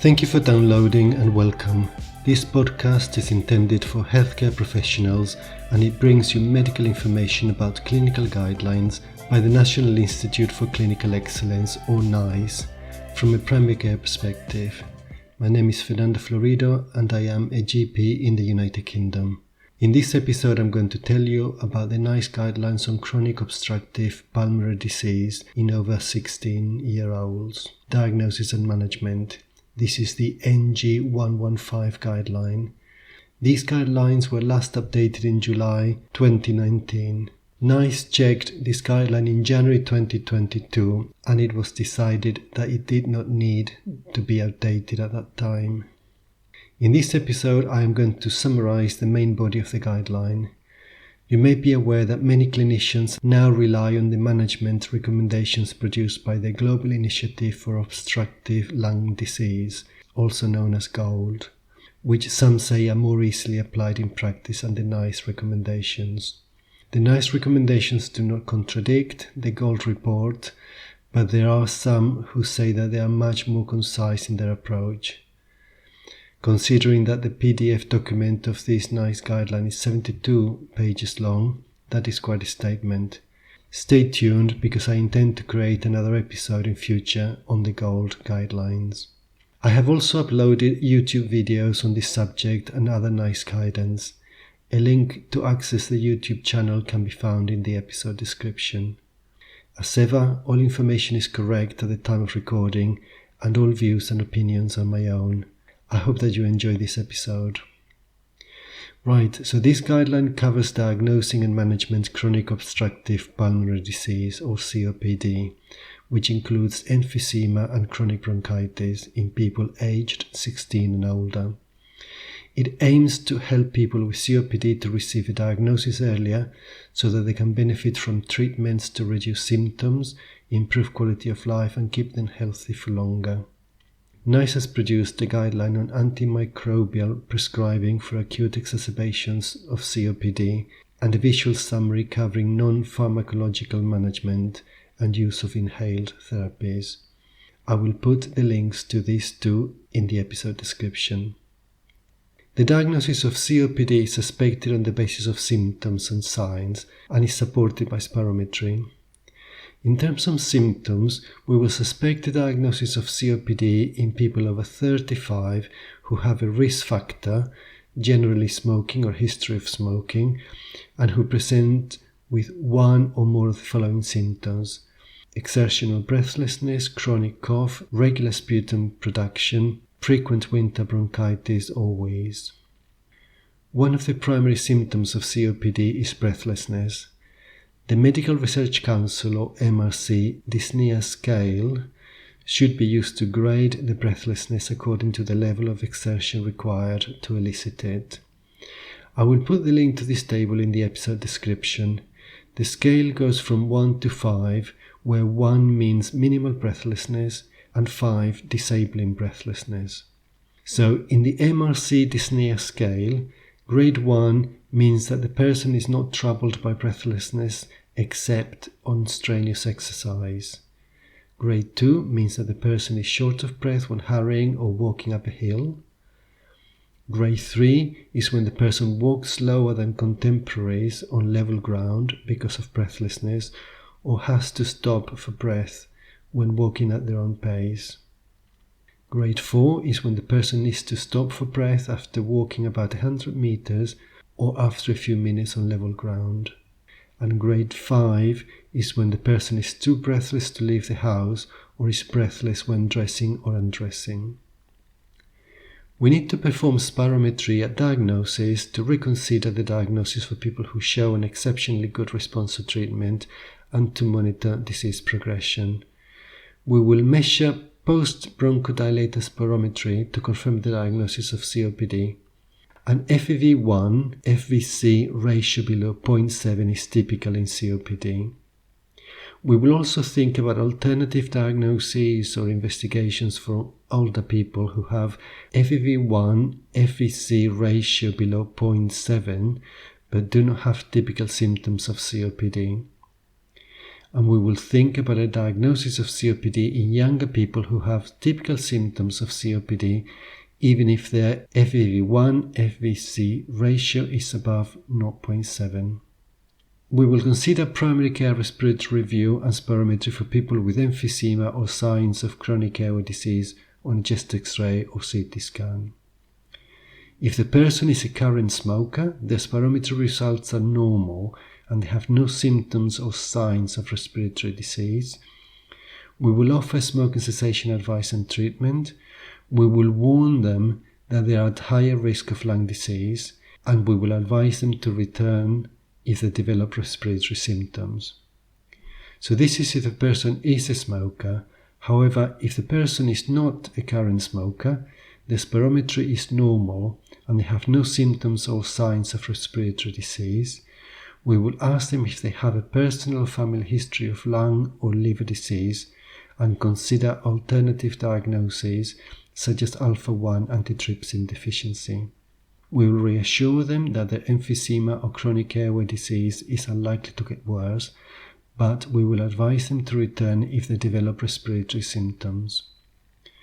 Thank you for downloading and welcome. This podcast is intended for healthcare professionals and it brings you medical information about clinical guidelines by the National Institute for Clinical Excellence or NICE from a primary care perspective. My name is Fernando Florido and I am a GP in the United Kingdom. In this episode I'm going to tell you about the NICE Guidelines on chronic obstructive pulmonary disease in over 16-year-olds, diagnosis and management. This is the NG115 guideline. These guidelines were last updated in July 2019. NICE checked this guideline in January 2022 and it was decided that it did not need to be outdated at that time. In this episode I am going to summarise the main body of the guideline. You may be aware that many clinicians now rely on the management recommendations produced by the Global Initiative for Obstructive Lung Disease, also known as GOLD, which some say are more easily applied in practice than the NICE recommendations. The NICE recommendations do not contradict the GOLD report, but there are some who say that they are much more concise in their approach. Considering that the PDF document of this NICE guideline is 72 pages long, that is quite a statement. Stay tuned because I intend to create another episode in future on the GOLD guidelines. I have also uploaded YouTube videos on this subject and other NICE guidance. A link to access the YouTube channel can be found in the episode description. As ever, all information is correct at the time of recording and all views and opinions are my own. I hope that you enjoy this episode. Right, so this guideline covers diagnosing and management chronic obstructive pulmonary disease or COPD, which includes emphysema and chronic bronchitis in people aged 16 and older. It aims to help people with COPD to receive a diagnosis earlier so that they can benefit from treatments to reduce symptoms, improve quality of life and keep them healthy for longer. NICE has produced a guideline on antimicrobial prescribing for acute exacerbations of COPD and a visual summary covering non-pharmacological management and use of inhaled therapies. I will put the links to these two in the episode description. The diagnosis of COPD is suspected on the basis of symptoms and signs and is supported by spirometry. In terms of symptoms, we will suspect the diagnosis of COPD in people over 35 who have a risk factor, generally smoking or history of smoking, and who present with one or more of the following symptoms: exertional breathlessness, chronic cough, regular sputum production, frequent winter bronchitis or wheeze. One of the primary symptoms of COPD is breathlessness. The Medical Research Council or MRC dyspnea scale should be used to grade the breathlessness according to the level of exertion required to elicit it. I will put the link to this table in the episode description. The scale goes from 1 to 5, where 1 means minimal breathlessness and 5 disabling breathlessness. So in the MRC dyspnea scale, grade 1 means that the person is not troubled by breathlessness except on strenuous exercise. Grade 2 means that the person is short of breath when hurrying or walking up a hill. Grade 3 is when the person walks slower than contemporaries on level ground because of breathlessness or has to stop for breath when walking at their own pace. Grade 4 is when the person needs to stop for breath after walking about 100 meters or after a few minutes on level ground. And grade 5 is when the person is too breathless to leave the house or is breathless when dressing or undressing. We need to perform spirometry at diagnosis to reconsider the diagnosis for people who show an exceptionally good response to treatment and to monitor disease progression. We will measure post-bronchodilator spirometry to confirm the diagnosis of COPD. An FEV1 FVC ratio below 0.7 is typical in COPD. We will also think about alternative diagnoses or investigations for older people who have FEV1 FVC ratio below 0.7 but do not have typical symptoms of COPD. and we will think about a diagnosis of COPD in younger people who have typical symptoms of COPD, even if their FEV1-FVC ratio is above 0.7. We will consider primary care respiratory review and spirometry for people with emphysema or signs of chronic airway disease on chest X-ray or CT scan. If the person is a current smoker, their spirometry results are normal and they have no symptoms or signs of respiratory disease. We will offer smoking cessation advice and treatment. We will warn them that they are at higher risk of lung disease, and we will advise them to return if they develop respiratory symptoms. So this is if the person is a smoker. However, if the person is not a current smoker, the spirometry is normal and they have no symptoms or signs of respiratory disease, we will ask them if they have a personal family history of lung or liver disease and consider alternative diagnoses such as alpha-1 antitrypsin deficiency. We will reassure them that their emphysema or chronic airway disease is unlikely to get worse, but we will advise them to return if they develop respiratory symptoms.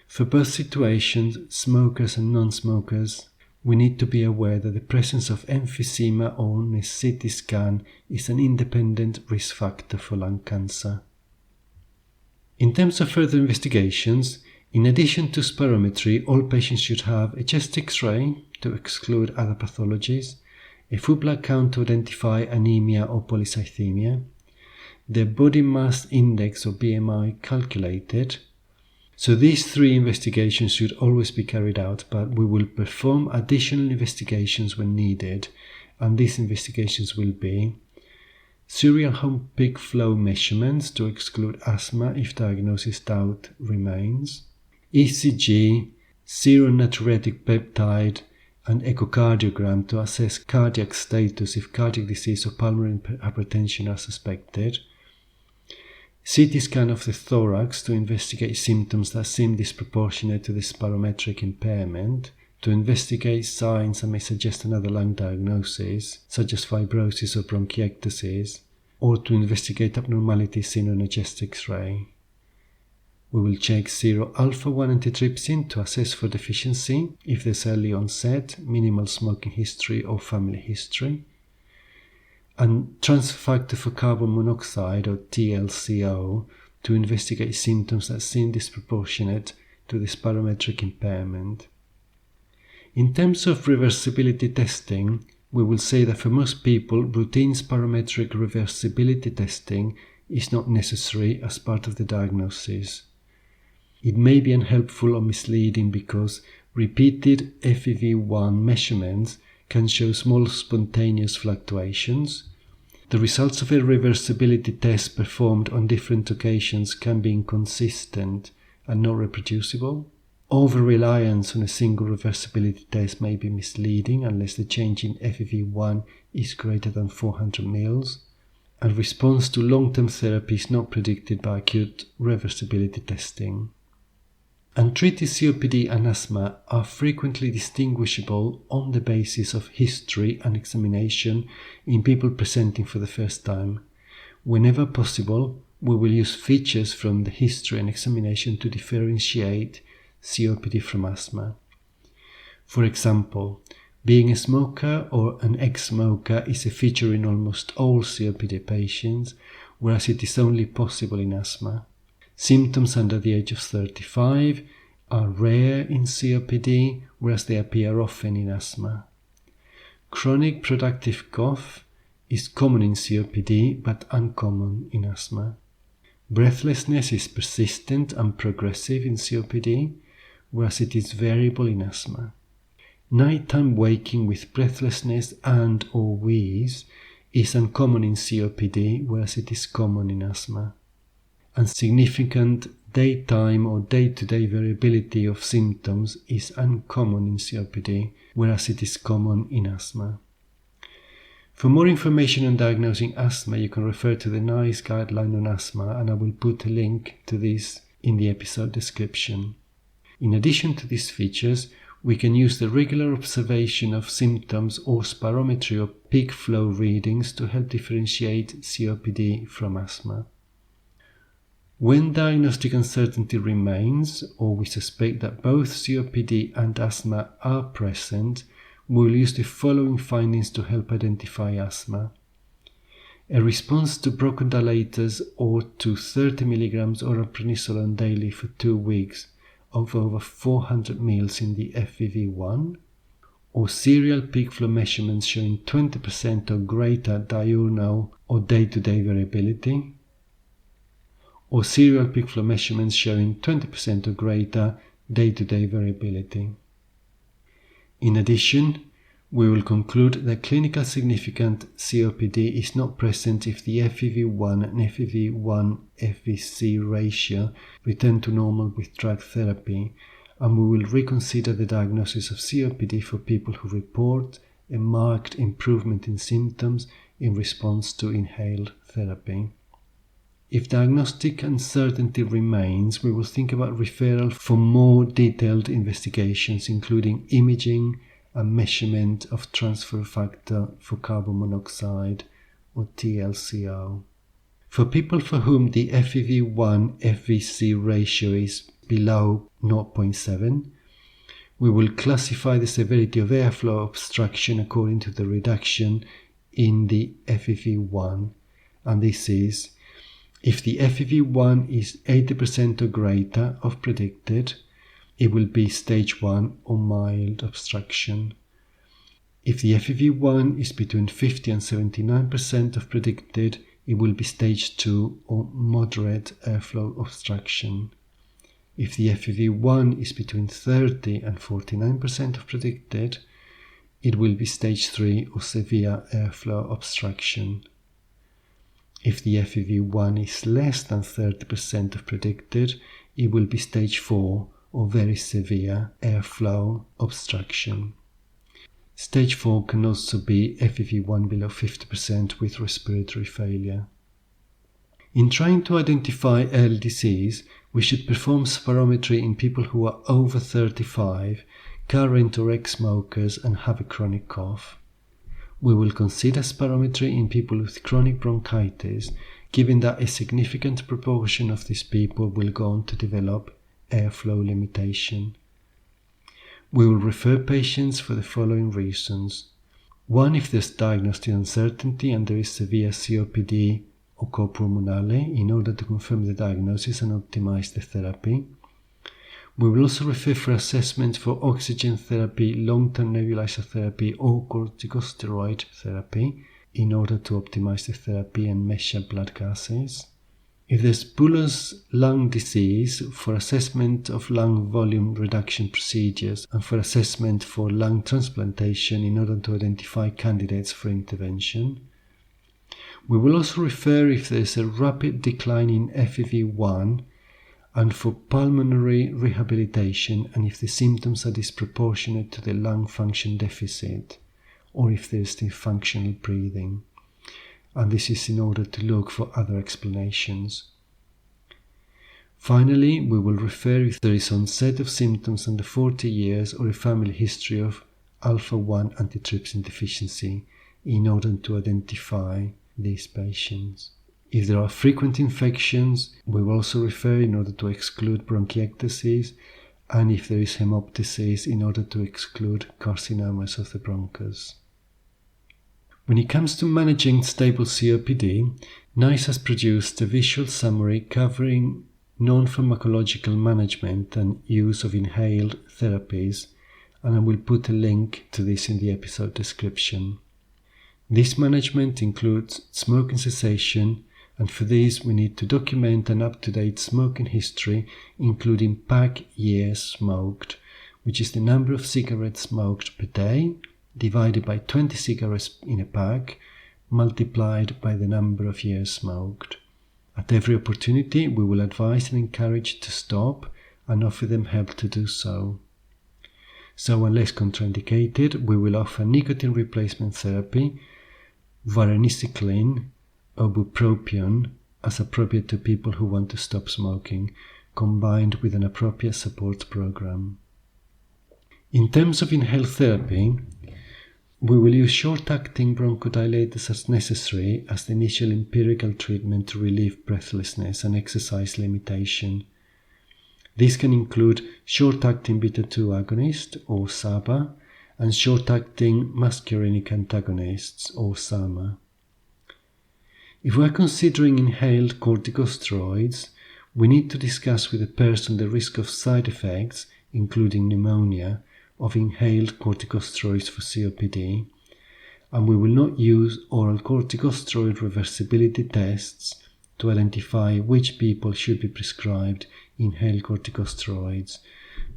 For both situations, smokers and non-smokers, we need to be aware that the presence of emphysema on a CT scan is an independent risk factor for lung cancer. In terms of further investigations, in addition to spirometry, all patients should have a chest X-ray to exclude other pathologies, a full blood count to identify anemia or polycythemia, their body mass index or BMI calculated. So these three investigations should always be carried out, but we will perform additional investigations when needed, and these investigations will be serial home peak flow measurements to exclude asthma if diagnosis doubt remains, ECG, serum natriuretic peptide, and echocardiogram to assess cardiac status if cardiac disease or pulmonary hypertension are suspected, CT scan of the thorax to investigate symptoms that seem disproportionate to the spirometric impairment, to investigate signs that may suggest another lung diagnosis, such as fibrosis or bronchiectasis, or to investigate abnormalities seen on a chest X-ray. We will check serum alpha-1 antitrypsin to assess for deficiency if there's early onset, minimal smoking history or family history, and transfer factor for carbon monoxide or TLCO to investigate symptoms that seem disproportionate to the spirometric impairment. In terms of reversibility testing, we will say that for most people, routine spirometric reversibility testing is not necessary as part of the diagnosis. It may be unhelpful or misleading because repeated FEV1 measurements can show small spontaneous fluctuations. The results of a reversibility test performed on different occasions can be inconsistent and not reproducible. Over-reliance on a single reversibility test may be misleading unless the change in FEV1 is greater than 400 mL, and response to long-term therapy is not predicted by acute reversibility testing. Untreated COPD and asthma are frequently distinguishable on the basis of history and examination in people presenting for the first time. Whenever possible, we will use features from the history and examination to differentiate COPD from asthma. For example, being a smoker or an ex-smoker is a feature in almost all COPD patients, whereas it is only possible in asthma. Symptoms under the age of 35 are rare in COPD, whereas they appear often in asthma. Chronic productive cough is common in COPD, but uncommon in asthma. Breathlessness is persistent and progressive in COPD, whereas it is variable in asthma. Nighttime waking with breathlessness and/or wheeze is uncommon in COPD, whereas it is common in asthma. And significant daytime or day-to-day variability of symptoms is uncommon in COPD, whereas it is common in asthma. For more information on diagnosing asthma, you can refer to the NICE Guideline on asthma, and I will put a link to this in the episode description. In addition to these features, we can use the regular observation of symptoms or spirometry or peak flow readings to help differentiate COPD from asthma. When diagnostic uncertainty remains, or we suspect that both COPD and asthma are present, we will use the following findings to help identify asthma. A response to bronchodilators or to 30 mg oral prednisolone daily for 2 weeks of over 400 mL in the FEV1, or serial peak flow measurements showing 20% or greater diurnal or day-to-day variability, or serial peak flow measurements showing 20% or greater day-to-day variability. In addition, we will conclude that clinical significant COPD is not present if the FEV1 and FEV1-FVC ratio return to normal with drug therapy, and we will reconsider the diagnosis of COPD for people who report a marked improvement in symptoms in response to inhaled therapy. If diagnostic uncertainty remains, we will think about referral for more detailed investigations, including imaging and measurement of transfer factor for carbon monoxide, or TLCO. For people for whom the FEV1-FVC ratio is below 0.7, we will classify the severity of airflow obstruction according to the reduction in the FEV1, and this is: if the FEV1 is 80% or greater of predicted, it will be stage 1 or mild obstruction. If the FEV1 is between 50 and 79% of predicted, it will be stage 2 or moderate airflow obstruction. If the FEV1 is between 30 and 49% of predicted, it will be stage 3 or severe airflow obstruction. If the FEV1 is less than 30% of predicted, it will be stage 4 or very severe airflow obstruction. Stage 4 can also be FEV1 below 50% with respiratory failure. In trying to identify early disease, we should perform spirometry in people who are over 35, current or ex-smokers, and have a chronic cough. We will consider spirometry in people with chronic bronchitis, given that a significant proportion of these people will go on to develop airflow limitation. We will refer patients for the following reasons. 1, if there's diagnostic uncertainty and there is severe COPD or copulmonale, in order to confirm the diagnosis and optimize the therapy. We will also refer for assessment for oxygen therapy, long-term nebulizer therapy, or corticosteroid therapy in order to optimize the therapy and measure blood gases. If there's bullous lung disease, for assessment of lung volume reduction procedures and for assessment for lung transplantation in order to identify candidates for intervention. We will also refer if there is a rapid decline in FEV1 and for pulmonary rehabilitation, and if the symptoms are disproportionate to the lung function deficit, or if there is dysfunctional breathing. And this is in order to look for other explanations. Finally, we will refer if there is onset of symptoms under 40 years or a family history of alpha-1 antitrypsin deficiency in order to identify these patients. If there are frequent infections, we will also refer in order to exclude bronchiectasis, and if there is hemoptysis, in order to exclude carcinomas of the bronchus. When it comes to managing stable COPD, NICE has produced a visual summary covering non-pharmacological management and use of inhaled therapies, and I will put a link to this in the episode description. This management includes smoking cessation, and for this we need to document an up-to-date smoking history, including pack years smoked, which is the number of cigarettes smoked per day, divided by 20 cigarettes in a pack, multiplied by the number of years smoked. At every opportunity, we will advise and encourage to stop and offer them help to do so. So unless contraindicated, we will offer nicotine replacement therapy, varenicline, or bupropion as appropriate to people who want to stop smoking, combined with an appropriate support program. In terms of inhaled therapy, We will use short-acting bronchodilators as necessary as the initial empirical treatment to relieve breathlessness and exercise limitation. This can include short-acting beta-2 agonist or SABA and short-acting muscarinic antagonists or SAMA. If we are considering inhaled corticosteroids, we need to discuss with the person the risk of side effects, including pneumonia, of inhaled corticosteroids for COPD, and we will not use oral corticosteroid reversibility tests to identify which people should be prescribed inhaled corticosteroids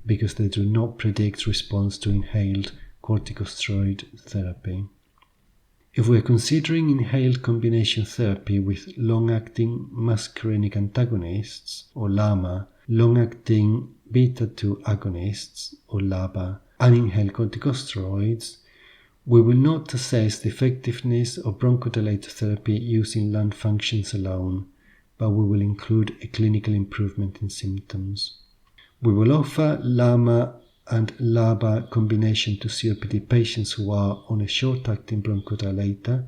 because they do not predict response to inhaled corticosteroid therapy. If we are considering inhaled combination therapy with long-acting muscarinic antagonists or LAMA, long-acting beta-2 agonists or LABA, and inhaled corticosteroids, we will not assess the effectiveness of bronchodilator therapy using lung functions alone, but we will include a clinical improvement in symptoms. We will offer LAMA and LABA combination to COPD patients who are on a short-acting bronchodilator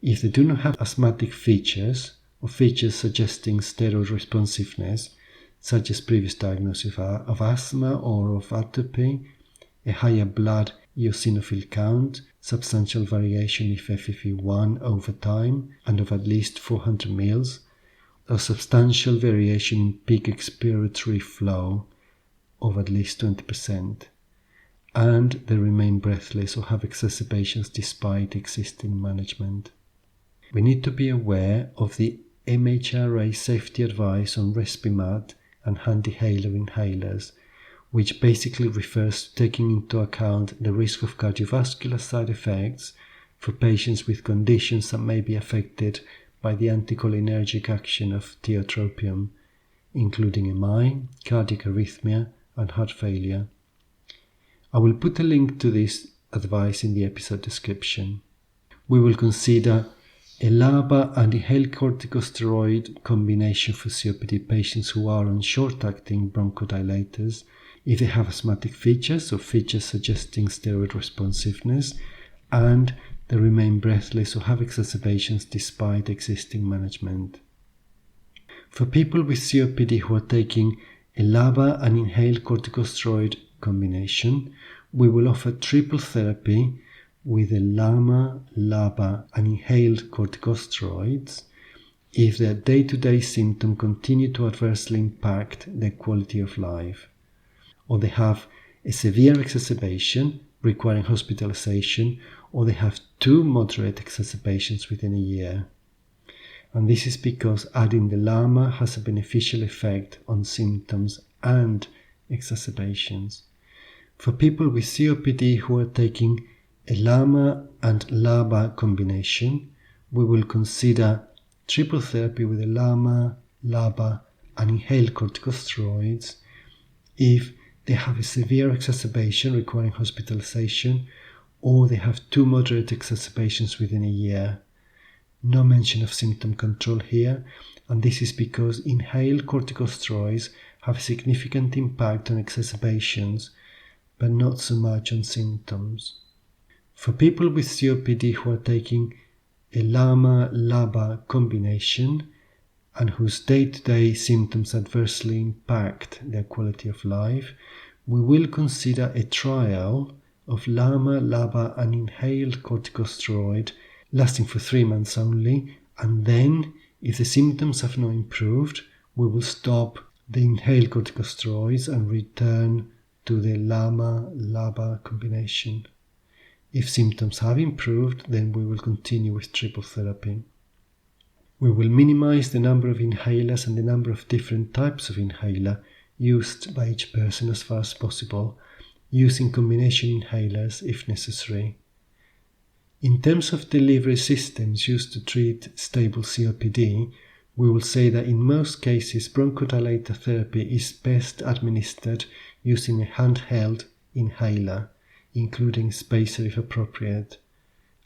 if they do not have asthmatic features or features suggesting steroid responsiveness, such as previous diagnosis of asthma or of atopy, a higher blood eosinophil count, substantial variation in FEV1 over time and of at least 400 mL, or substantial variation in peak expiratory flow of at least 20%, and they remain breathless or have exacerbations despite existing management. We need to be aware of the MHRA safety advice on Respimat and HandiHaler inhalers, which basically refers to taking into account the risk of cardiovascular side effects for patients with conditions that may be affected by the anticholinergic action of tiotropium, including MI, cardiac arrhythmia, and heart failure. I will put a link to this advice in the episode description. We will consider a LABA and inhaled corticosteroid combination for COPD patients who are on short-acting bronchodilators if they have asthmatic features or features suggesting steroid responsiveness, and they remain breathless or have exacerbations despite existing management. For people with COPD who are taking a LABA and inhaled corticosteroid combination, we will offer triple therapy with a LAMA, LABA and inhaled corticosteroids if their day-to-day symptoms continue to adversely impact their quality of life, or they have a severe exacerbation requiring hospitalization, or they have 2 moderate exacerbations within a year. And this is because adding the LAMA has a beneficial effect on symptoms and exacerbations. For people with COPD who are taking a LAMA and LABA combination, we will consider triple therapy with a LAMA, LABA and inhaled corticosteroids if they have a severe exacerbation requiring hospitalization, or they have 2 moderate exacerbations within a year. No mention of symptom control here, and this is because inhaled corticosteroids have a significant impact on exacerbations, but not so much on symptoms. For people with COPD who are taking a LAMA-LABA combination and whose day-to-day symptoms adversely impact their quality of life, we will consider a trial of LAMA, LABA and inhaled corticosteroid lasting for 3 months only, and then, if the symptoms have not improved, we will stop the inhaled corticosteroids and return to the LAMA-LABA combination. If symptoms have improved, then we will continue with triple therapy. We will minimize the number of inhalers and the number of different types of inhaler used by each person as far as possible, using combination inhalers if necessary. In terms of delivery systems used to treat stable COPD, we will say that in most cases bronchodilator therapy is best administered using a handheld inhaler, including spacer if appropriate,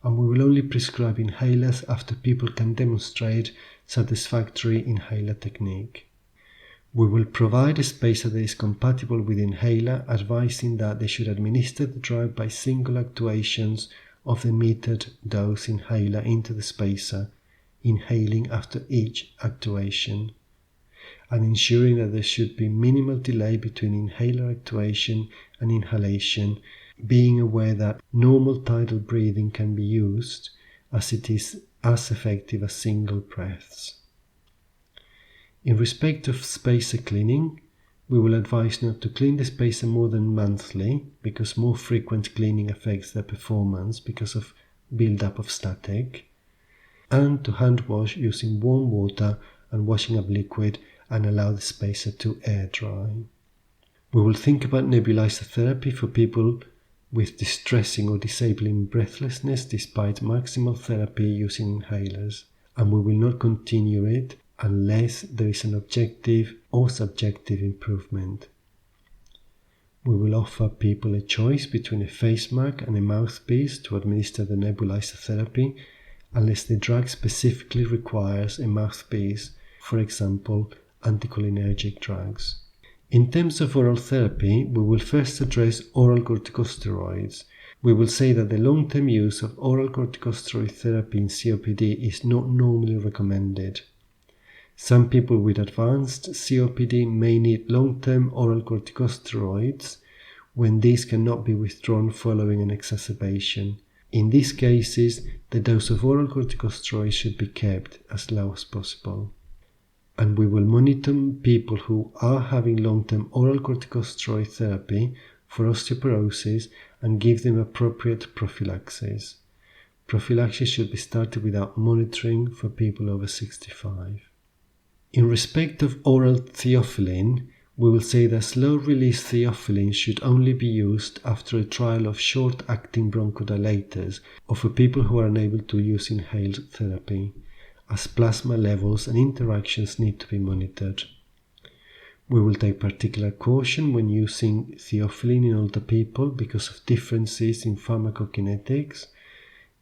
and we will only prescribe inhalers after people can demonstrate satisfactory inhaler technique. We will provide a spacer that is compatible with inhaler, advising that they should administer the drug by single actuations of the metered dose inhaler into the spacer, inhaling after each actuation, and ensuring that there should be minimal delay between inhaler actuation and inhalation, being aware that normal tidal breathing can be used as it is as effective as single breaths. In respect of spacer cleaning, we will advise not to clean the spacer more than monthly, because more frequent cleaning affects their performance because of build-up of static, and to hand wash using warm water and washing up liquid and allow the spacer to air dry. We will think about nebulizer therapy for people with distressing or disabling breathlessness despite maximal therapy using inhalers, and we will not continue it unless there is an objective or subjective improvement. We will offer people a choice between a face mask and a mouthpiece to administer the nebulizer therapy unless the drug specifically requires a mouthpiece, for example, anticholinergic drugs. In terms of oral therapy, we will first address oral corticosteroids. We will say that the long-term use of oral corticosteroid therapy in COPD is not normally recommended. Some people with advanced COPD may need long-term oral corticosteroids when these cannot be withdrawn following an exacerbation. In these cases, the dose of oral corticosteroids should be kept as low as possible. And we will monitor people who are having long-term oral corticosteroid therapy for osteoporosis and give them appropriate prophylaxis. Prophylaxis should be started without monitoring for people over 65. In respect of oral theophylline, we will say that slow-release theophylline should only be used after a trial of short-acting bronchodilators or for people who are unable to use inhaled therapy, as plasma levels and interactions need to be monitored. We will take particular caution when using theophylline in older people because of differences in pharmacokinetics,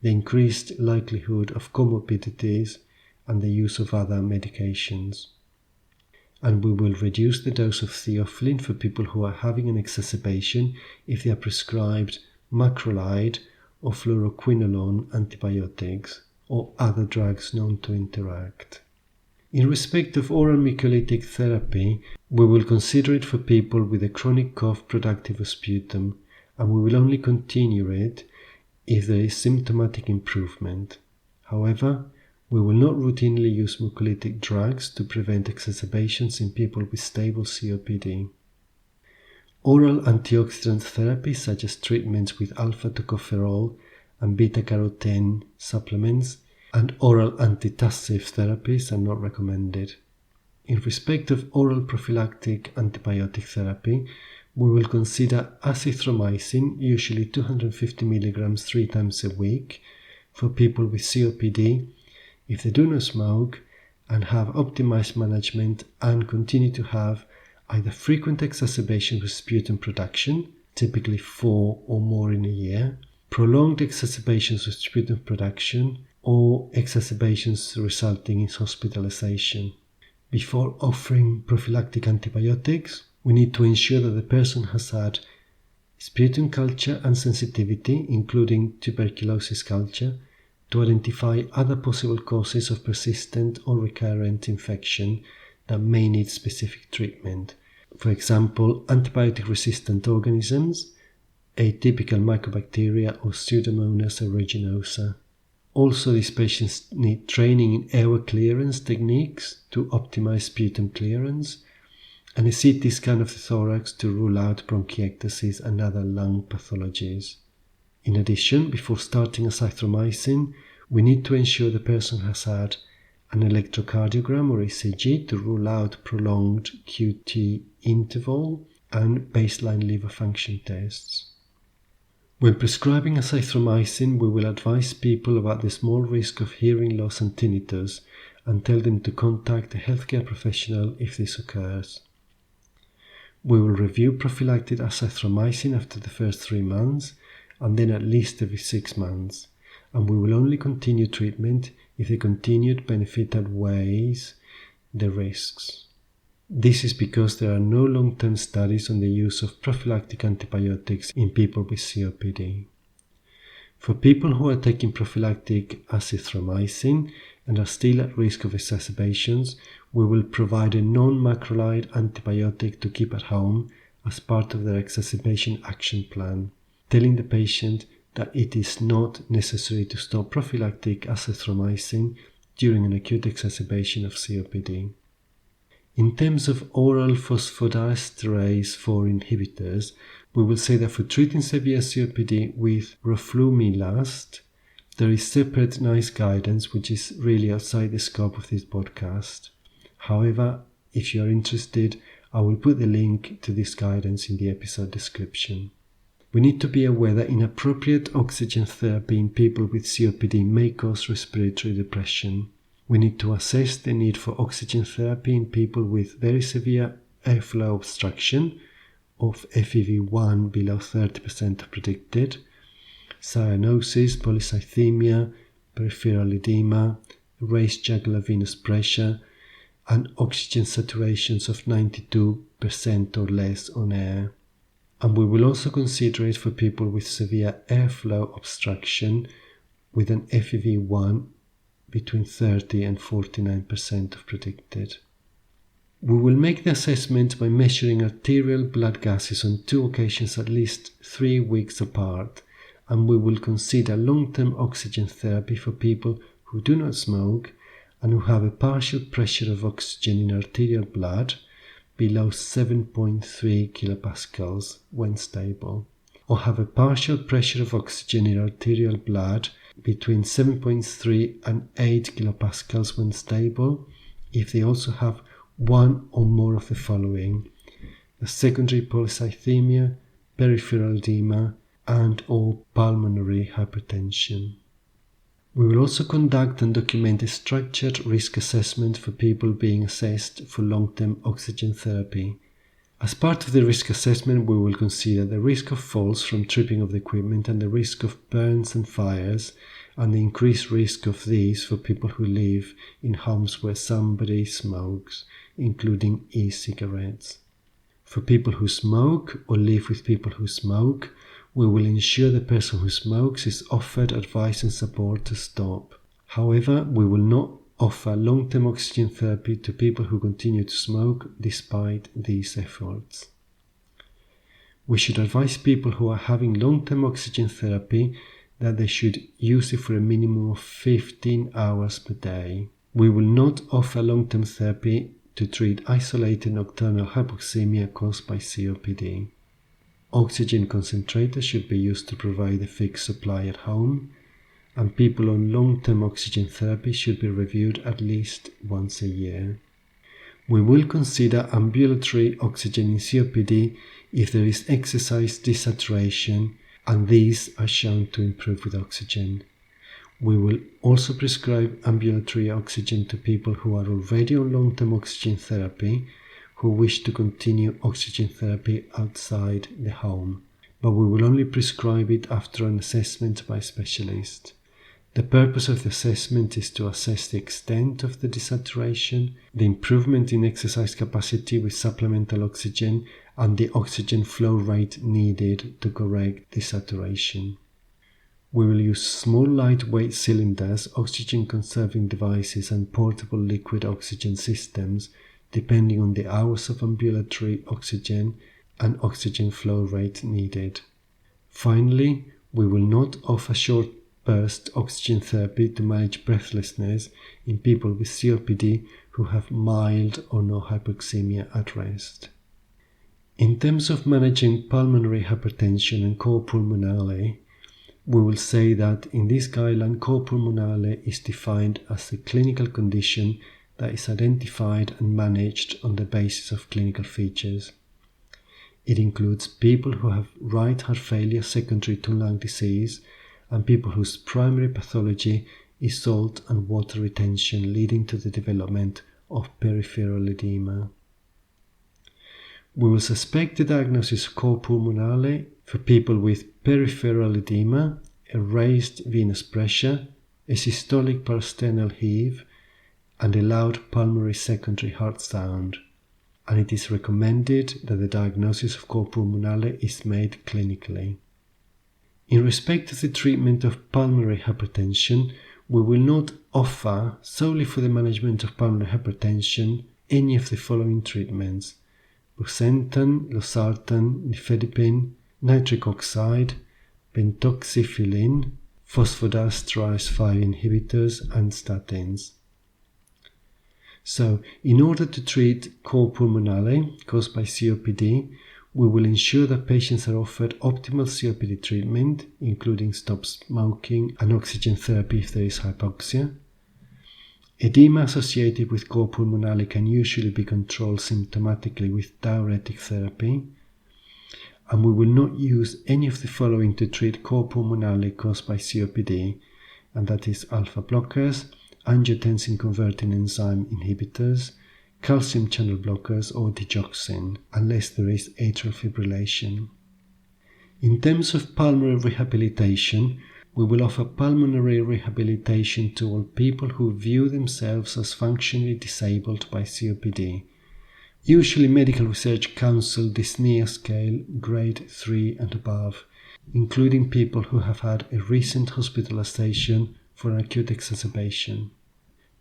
the increased likelihood of comorbidities, and the use of other medications. And we will reduce the dose of theophylline for people who are having an exacerbation if they are prescribed macrolide or fluoroquinolone antibiotics or other drugs known to interact. In respect of oral mucolytic therapy, we will consider it for people with a chronic cough productive of sputum, and we will only continue it if there is symptomatic improvement. However, we will not routinely use mucolytic drugs to prevent exacerbations in people with stable COPD. Oral antioxidant therapy, such as treatments with alpha-tocopherol and beta-carotene supplements, and oral antitussive therapies are not recommended. In respect of oral prophylactic antibiotic therapy, we will consider azithromycin, usually 250 mg 3 times a week, for people with COPD if they do not smoke and have optimized management and continue to have either frequent exacerbations with sputum production, typically 4 or more in a year, prolonged exacerbations with sputum production, or exacerbations resulting in hospitalization. Before offering prophylactic antibiotics, we need to ensure that the person has had sputum culture and sensitivity, including tuberculosis culture, to identify other possible causes of persistent or recurrent infection that may need specific treatment. For example, antibiotic-resistant organisms, atypical mycobacteria or Pseudomonas aeruginosa. Also, these patients need training in airway clearance techniques to optimize sputum clearance, and a CT scan of the thorax to rule out bronchiectasis and other lung pathologies. In addition, before starting azithromycin, we need to ensure the person has had an electrocardiogram or ECG to rule out prolonged QT interval and baseline liver function tests. When prescribing azithromycin, we will advise people about the small risk of hearing loss and tinnitus and tell them to contact a healthcare professional if this occurs. We will review prophylactic azithromycin after the first 3 months and then at least every 6 months, and we will only continue treatment if the continued benefit outweighs the risks. This is because there are no long-term studies on the use of prophylactic antibiotics in people with COPD. For people who are taking prophylactic azithromycin and are still at risk of exacerbations, we will provide a non-macrolide antibiotic to keep at home as part of their exacerbation action plan, telling the patient that it is not necessary to stop prophylactic azithromycin during an acute exacerbation of COPD. In terms of oral phosphodiesterase 4 inhibitors, we will say that for treating severe COPD with roflumilast, there is separate NICE guidance which is really outside the scope of this podcast. However, if you are interested, I will put the link to this guidance in the episode description. We need to be aware that inappropriate oxygen therapy in people with COPD may cause respiratory depression. We need to assess the need for oxygen therapy in people with very severe airflow obstruction of FEV1 below 30% of predicted, cyanosis, polycythemia, peripheral edema, raised jugular venous pressure, and oxygen saturations of 92% or less on air. And we will also consider it for people with severe airflow obstruction with an FEV1 between 30 and 49% of predicted. We will make the assessment by measuring arterial blood gases on 2 occasions at least 3 weeks apart, and we will consider long-term oxygen therapy for people who do not smoke and who have a partial pressure of oxygen in arterial blood below 7.3 kilopascals when stable, or have a partial pressure of oxygen in arterial blood between 7.3 and 8 kilopascals when stable, if they also have one or more of the following: a secondary polycythemia, peripheral edema, and or pulmonary hypertension. We will also conduct and document a structured risk assessment for people being assessed for long-term oxygen therapy. As part of the risk assessment, we will consider the risk of falls from tripping of the equipment and the risk of burns and fires, and the increased risk of these for people who live in homes where somebody smokes, including e-cigarettes. For people who smoke or live with people who smoke, we will ensure the person who smokes is offered advice and support to stop. However, we will not offer long-term oxygen therapy to people who continue to smoke despite these efforts. We should advise people who are having long-term oxygen therapy that they should use it for a minimum of 15 hours per day. We will not offer long-term therapy to treat isolated nocturnal hypoxemia caused by COPD. Oxygen concentrators should be used to provide a fixed supply at home, and people on long-term oxygen therapy should be reviewed at least once a year. We will consider ambulatory oxygen in COPD if there is exercise desaturation, and these are shown to improve with oxygen. We will also prescribe ambulatory oxygen to people who are already on long-term oxygen therapy who wish to continue oxygen therapy outside the home, but we will only prescribe it after an assessment by a specialist. The purpose of the assessment is to assess the extent of the desaturation, the improvement in exercise capacity with supplemental oxygen, and the oxygen flow rate needed to correct desaturation. We will use small lightweight cylinders, oxygen conserving devices, and portable liquid oxygen systems depending on the hours of ambulatory oxygen and oxygen flow rate needed. Finally, we will not offer short burst oxygen therapy to manage breathlessness in people with COPD who have mild or no hypoxemia at rest. In terms of managing pulmonary hypertension and cor pulmonale, we will say that in this guideline, cor pulmonale is defined as a clinical condition that is identified and managed on the basis of clinical features. It includes people who have right heart failure secondary to lung disease and people whose primary pathology is salt and water retention leading to the development of peripheral edema. We will suspect the diagnosis of cor pulmonale for people with peripheral edema, a raised venous pressure, a systolic parasternal heave, and a loud pulmonary secondary heart sound, and it is recommended that the diagnosis of cor pulmonale is made clinically. In respect of the treatment of pulmonary hypertension, we will not offer, solely for the management of pulmonary hypertension, any of the following treatments: busentan, losartan, nifedipine, nitric oxide, pentoxifylline, phosphodiesterase 5 inhibitors, and statins. So, in order to treat cor pulmonale caused by COPD, we will ensure that patients are offered optimal COPD treatment, including stop smoking and oxygen therapy if there is hypoxia. Edema associated with cor pulmonale can usually be controlled symptomatically with diuretic therapy. And we will not use any of the following to treat cor pulmonale caused by COPD, and that is alpha blockers, angiotensin converting enzyme inhibitors, calcium channel blockers, or digoxin, unless there is atrial fibrillation. In terms of pulmonary rehabilitation, we will offer pulmonary rehabilitation to all people who view themselves as functionally disabled by COPD. Usually Medical Research Council dyspnea scale grade 3 and above, including people who have had a recent hospitalization for an acute exacerbation.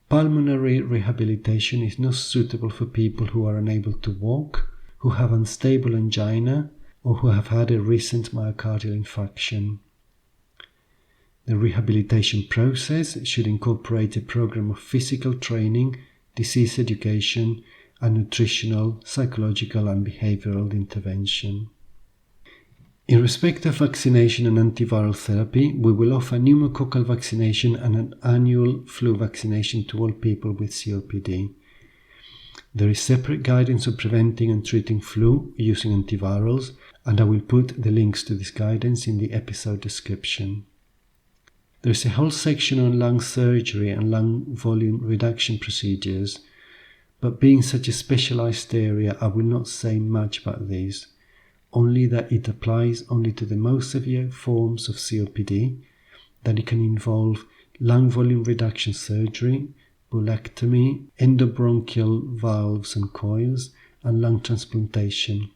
Pulmonary rehabilitation is not suitable for people who are unable to walk, who have unstable angina, or who have had a recent myocardial infarction. The rehabilitation process should incorporate a program of physical training, disease education, and nutritional, psychological, and behavioral intervention. In respect of vaccination and antiviral therapy, we will offer pneumococcal vaccination and an annual flu vaccination to all people with COPD. There is separate guidance on preventing and treating flu using antivirals, and I will put the links to this guidance in the episode description. There is a whole section on lung surgery and lung volume reduction procedures, but being such a specialized area, I will not say much about these. Only that it applies only to the most severe forms of COPD, that it can involve lung volume reduction surgery, bulectomy, endobronchial valves and coils, and lung transplantation,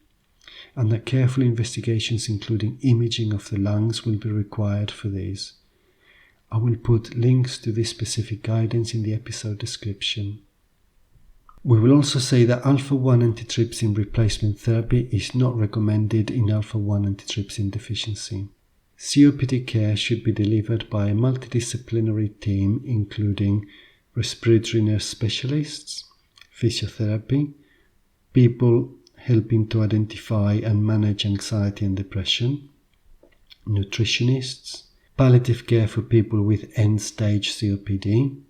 and that careful investigations including imaging of the lungs will be required for these. I will put links to this specific guidance in the episode description. We will also say that alpha-1 antitrypsin replacement therapy is not recommended in alpha-1 antitrypsin deficiency. COPD care should be delivered by a multidisciplinary team including respiratory nurse specialists, physiotherapy, people helping to identify and manage anxiety and depression, nutritionists, palliative care for people with end-stage COPD,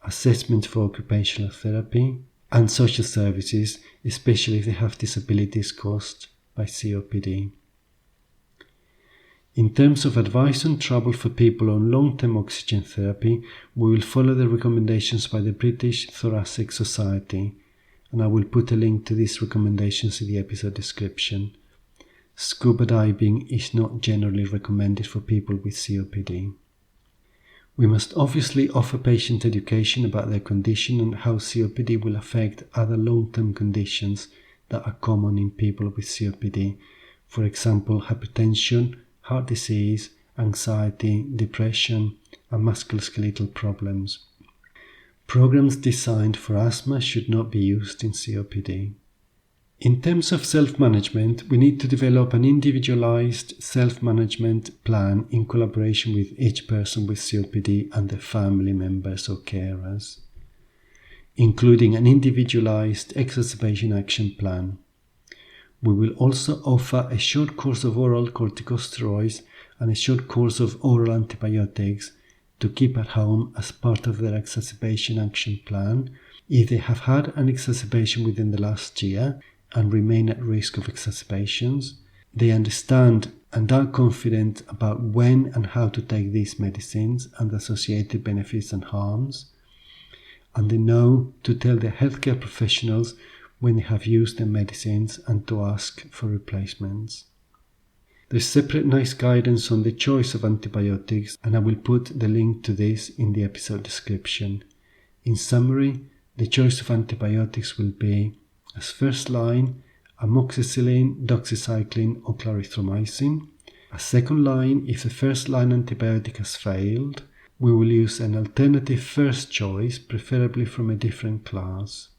assessment for occupational therapy, and social services, especially if they have disabilities caused by COPD. In terms of advice on travel for people on long-term oxygen therapy, we will follow the recommendations by the British Thoracic Society, and I will put a link to these recommendations in the episode description. Scuba diving is not generally recommended for people with COPD. We must obviously offer patient education about their condition and how COPD will affect other long-term conditions that are common in people with COPD, for example, hypertension, heart disease, anxiety, depression, and musculoskeletal problems. Programs designed for asthma should not be used in COPD. In terms of self-management, we need to develop an individualized self-management plan in collaboration with each person with COPD and their family members or carers, including an individualized exacerbation action plan. We will also offer a short course of oral corticosteroids and a short course of oral antibiotics to keep at home as part of their exacerbation action plan if they have had an exacerbation within the last year and remain at risk of exacerbations. They understand and are confident about when and how to take these medicines and the associated benefits and harms, and they know to tell their healthcare professionals when they have used their medicines and to ask for replacements. There's separate NICE guidance on the choice of antibiotics, and I will put the link to this in the episode description. In summary, the choice of antibiotics will be as first line, amoxicillin, doxycycline or clarithromycin. A second line, if the first line antibiotic has failed, we will use an alternative first choice, preferably from a different class.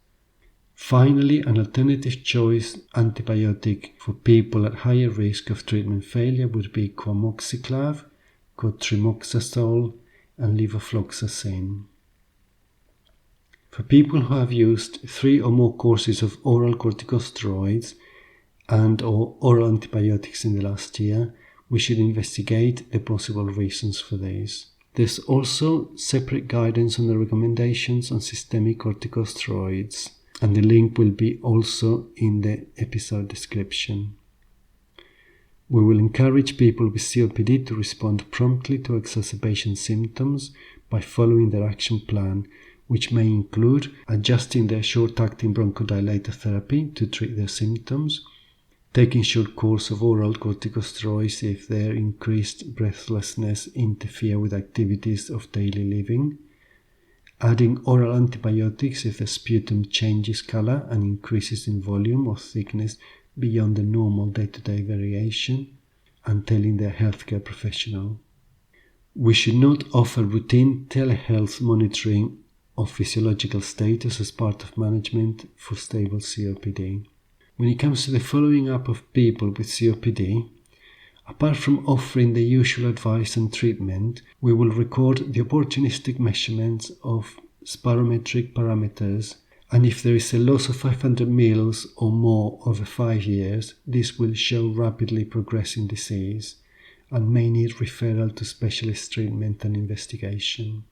Finally, an alternative choice antibiotic for people at higher risk of treatment failure would be coamoxiclav, cotrimoxazole, and levofloxacin. For people who have used 3 or more courses of oral corticosteroids and or oral antibiotics in the last year, we should investigate the possible reasons for this. There's also separate guidance on the recommendations on systemic corticosteroids, and the link will be also in the episode description. We will encourage people with COPD to respond promptly to exacerbation symptoms by following their action plan, which may include adjusting their short-acting bronchodilator therapy to treat their symptoms, taking short course of oral corticosteroids if their increased breathlessness interfere with activities of daily living, adding oral antibiotics if the sputum changes color and increases in volume or thickness beyond the normal day-to-day variation, and telling their healthcare professional. We should not offer routine telehealth monitoring of physiological status as part of management for stable COPD. When it comes to the following up of people with COPD, apart from offering the usual advice and treatment, we will record the opportunistic measurements of spirometric parameters, and if there is a loss of 500 mL or more over 5 years, this will show rapidly progressing disease and may need referral to specialist treatment and investigation.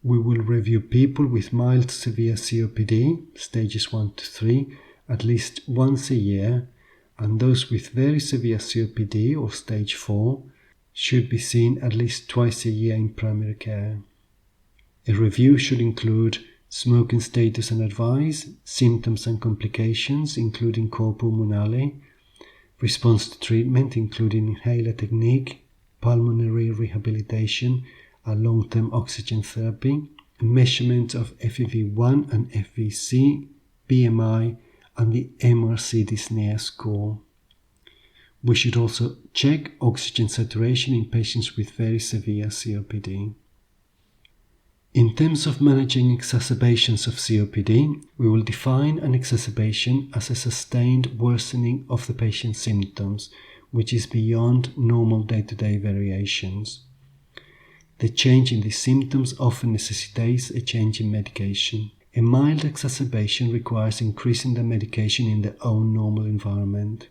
We will review people with mild to severe COPD, stages 1 to 3, at least once a year, and those with very severe COPD or stage 4 should be seen at least twice a year in primary care. A review should include smoking status and advice, symptoms and complications including cor pulmonale, response to treatment including inhaler technique, pulmonary rehabilitation and long-term oxygen therapy, measurement of FEV1 and FVC, BMI, and the MRC dyspnea score. We should also check oxygen saturation in patients with very severe COPD. In terms of managing exacerbations of COPD, we will define an exacerbation as a sustained worsening of the patient's symptoms, which is beyond normal day-to-day variations. The change in these symptoms often necessitates a change in medication. A mild exacerbation requires increasing the medication in their own normal environment.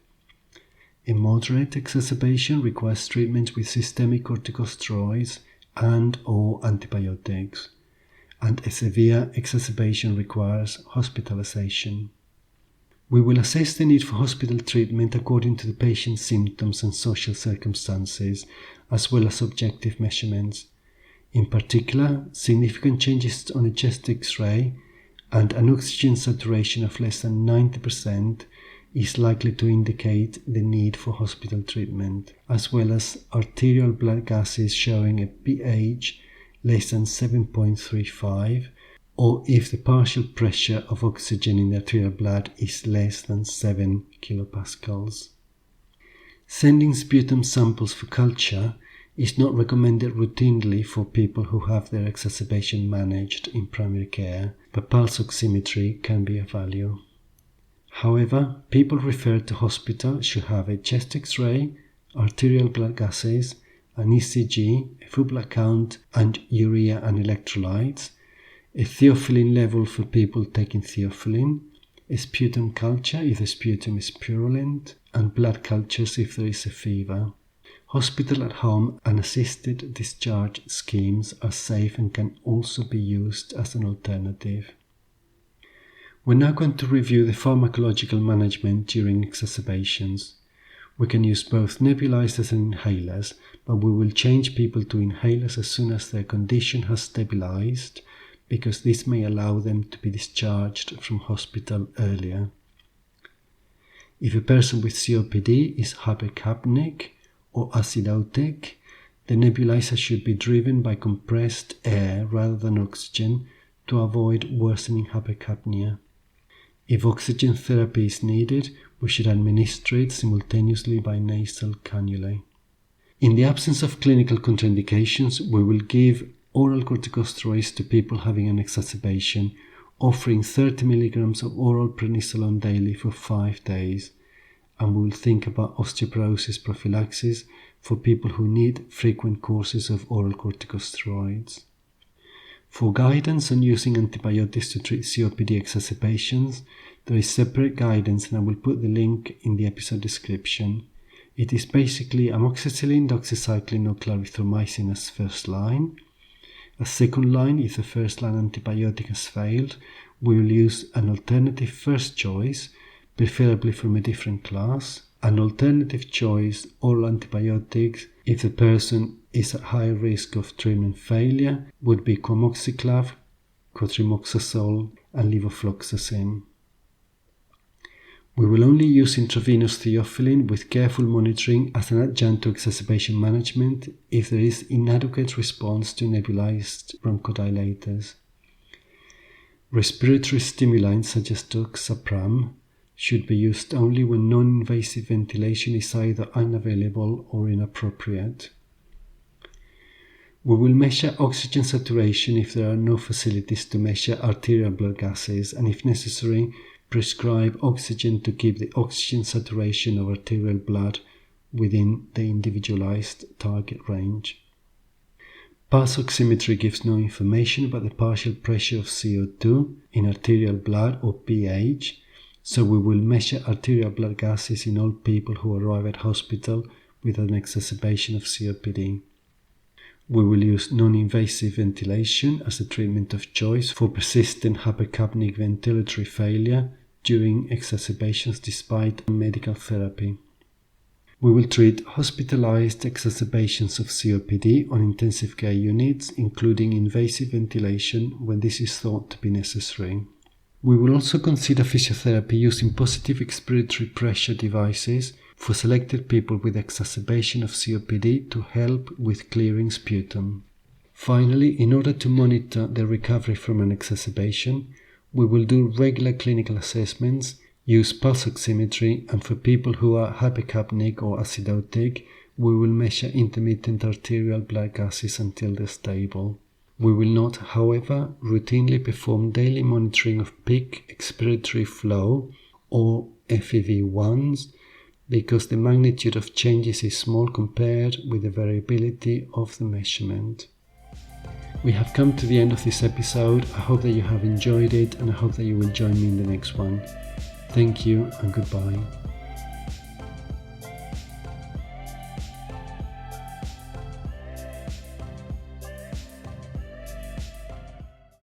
A moderate exacerbation requires treatment with systemic corticosteroids and or antibiotics, and a severe exacerbation requires hospitalization. We will assess the need for hospital treatment according to the patient's symptoms and social circumstances, as well as objective measurements. In particular, significant changes on a chest X-ray and an oxygen saturation of less than 90% is likely to indicate the need for hospital treatment, as well as arterial blood gases showing a pH less than 7.35, or if the partial pressure of oxygen in the arterial blood is less than 7 kilopascals. Sending sputum samples for culture is not recommended routinely for people who have their exacerbation managed in primary care, but pulse oximetry can be of value. However, people referred to hospital should have a chest X-ray, arterial blood gases, an ECG, a full blood count, and urea and electrolytes, a theophylline level for people taking theophylline, a sputum culture if the sputum is purulent, and blood cultures if there is a fever. Hospital at home and assisted discharge schemes are safe and can also be used as an alternative. We're now going to review the pharmacological management during exacerbations. We can use both nebulizers and inhalers, but we will change people to inhalers as soon as their condition has stabilized, because this may allow them to be discharged from hospital earlier. If a person with COPD is hypercapnic or acidotic, the nebulizer should be driven by compressed air rather than oxygen to avoid worsening hypercapnia. If oxygen therapy is needed, we should administer it simultaneously by nasal cannulae. In the absence of clinical contraindications, we will give oral corticosteroids to people having an exacerbation, offering 30 mg of oral prednisolone daily for 5 days. And we will think about osteoporosis prophylaxis for people who need frequent courses of oral corticosteroids. For guidance on using antibiotics to treat COPD exacerbations, there is separate guidance, and I will put the link in the episode description. It is basically amoxicillin, doxycycline or clarithromycin as first line. As second line, if the first line antibiotic has failed, we will use an alternative first choice, preferably from a different class. An alternative choice, oral antibiotics, if the person is at high risk of treatment failure, would be comoxiclav, cotrimoxazole and levofloxacin. We will only use intravenous theophylline with careful monitoring as an adjunct to exacerbation management if there is inadequate response to nebulized bronchodilators. Respiratory stimulants such as doxapram should be used only when non-invasive ventilation is either unavailable or inappropriate. We will measure oxygen saturation if there are no facilities to measure arterial blood gases, and if necessary, prescribe oxygen to keep the oxygen saturation of arterial blood within the individualized target range. Pulse oximetry gives no information about the partial pressure of CO2 in arterial blood or pH, so we will measure arterial blood gases in all people who arrive at hospital with an exacerbation of COPD. We will use non-invasive ventilation as a treatment of choice for persistent hypercapnic ventilatory failure during exacerbations despite medical therapy. We will treat hospitalized exacerbations of COPD on intensive care units, including invasive ventilation when this is thought to be necessary. We will also consider physiotherapy using positive expiratory pressure devices for selected people with exacerbation of COPD to help with clearing sputum. Finally, in order to monitor the recovery from an exacerbation, we will do regular clinical assessments, use pulse oximetry, and for people who are hypercapnic or acidotic, we will measure intermittent arterial blood gases until they're stable. We will not, however, routinely perform daily monitoring of peak expiratory flow or FEV1s because the magnitude of changes is small compared with the variability of the measurement. We have come to the end of this episode. I hope that you have enjoyed it, and I hope that you will join me in the next one. Thank you and goodbye.